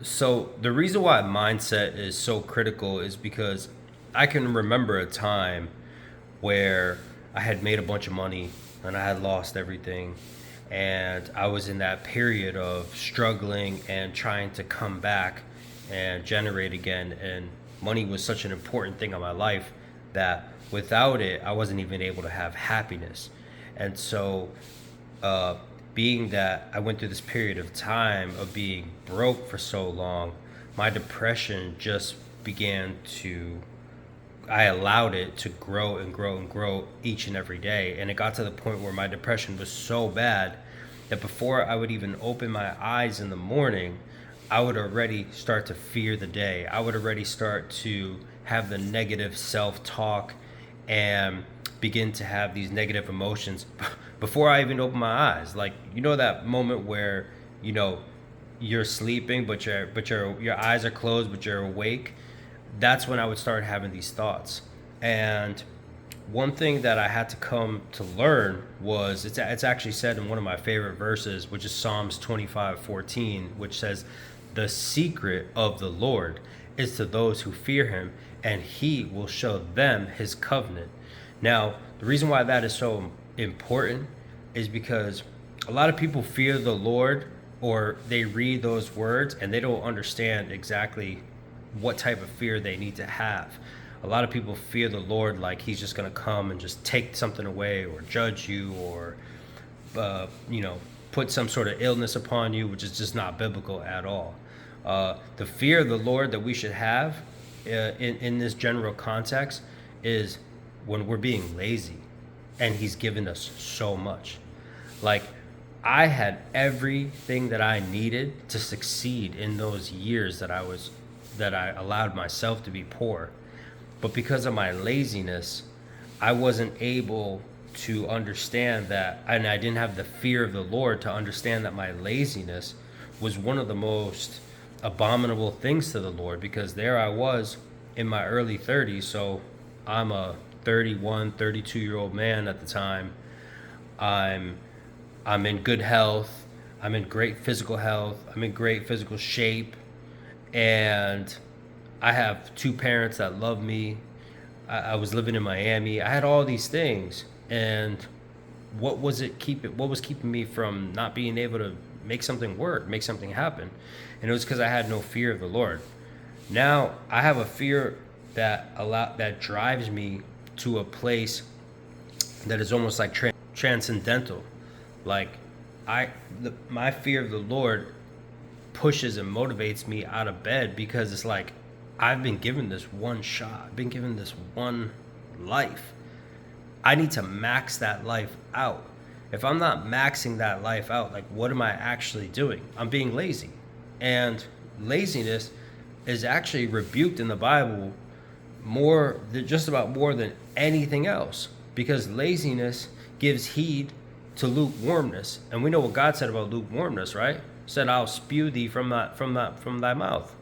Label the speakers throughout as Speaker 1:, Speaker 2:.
Speaker 1: So the reason why mindset is so critical is because I can remember a time where I had made a bunch of money and I had lost everything. And I was in that period of struggling and trying to come back and generate again. And money was such an important thing in my life that without it, I wasn't even able to have happiness. And so, uh, being that I went through this period of time of being broke for so long, my depression just began to I allowed it to grow and grow and grow each and every day. And it got to the point where my depression was so bad that before I would even open my eyes in the morning, I would already start to fear the day. I would already start to have the negative self talk and begin to have these negative emotions before I even open my eyes. Like, that moment where, you know, you're sleeping, but your eyes are closed, but you're awake. That's when I would start having these thoughts. And one thing that I had to come to learn was it's actually said in one of my favorite verses, which is Psalms 25:14, which says, "The secret of the Lord is to those who fear him, and he will show them his covenant." Now, the reason why that is so important is because a lot of people fear the Lord, or they read those words and they don't understand exactly what type of fear they need to have. A lot of people fear the Lord like he's just going to come and just take something away or judge you or, uh, you know, put some sort of illness upon you, which is just not biblical at all. The fear of the Lord that we should have in this general context is when we're being lazy and he's given us so much. Like, I had everything that I needed to succeed in those years that I allowed myself to be poor. But because of my laziness, I wasn't able to understand that, and I didn't have the fear of the Lord to understand that my laziness was one of the most abominable things to the Lord, because there I was in my early 30s. So I'm a 31, 32-year-old man at the time. I'm I'm in good health. I'm in great physical health. I'm in great physical shape. And I have two parents that love me. I was living in Miami. I had all these things. And what was keeping me from not being able to make something work, make something happen? And it was because I had no fear of the Lord. Now I have a fear that drives me to a place that is almost like transcendental. Like, my fear of the Lord pushes and motivates me out of bed, because it's like I've been given this one shot. I've been given this one life. I need to max that life out. If I'm not maxing that life out, like, what am I actually doing? I'm being lazy. And laziness is actually rebuked in the Bible just about more than anything else, because laziness gives heed to lukewarmness. And we know what God said about lukewarmness, right? He said, "I'll spew thee from thy mouth,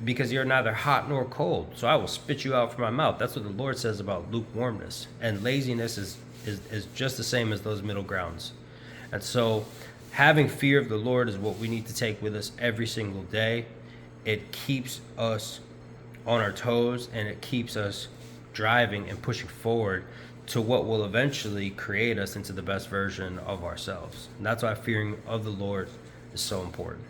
Speaker 1: because you're neither hot nor cold. So I will spit you out from my mouth." That's what the Lord says about lukewarmness. And laziness is just the same as those middle grounds. And so having fear of the Lord is what we need to take with us every single day. It keeps us on our toes, and it keeps us driving and pushing forward to what will eventually create us into the best version of ourselves. And that's why fearing of the Lord is so important.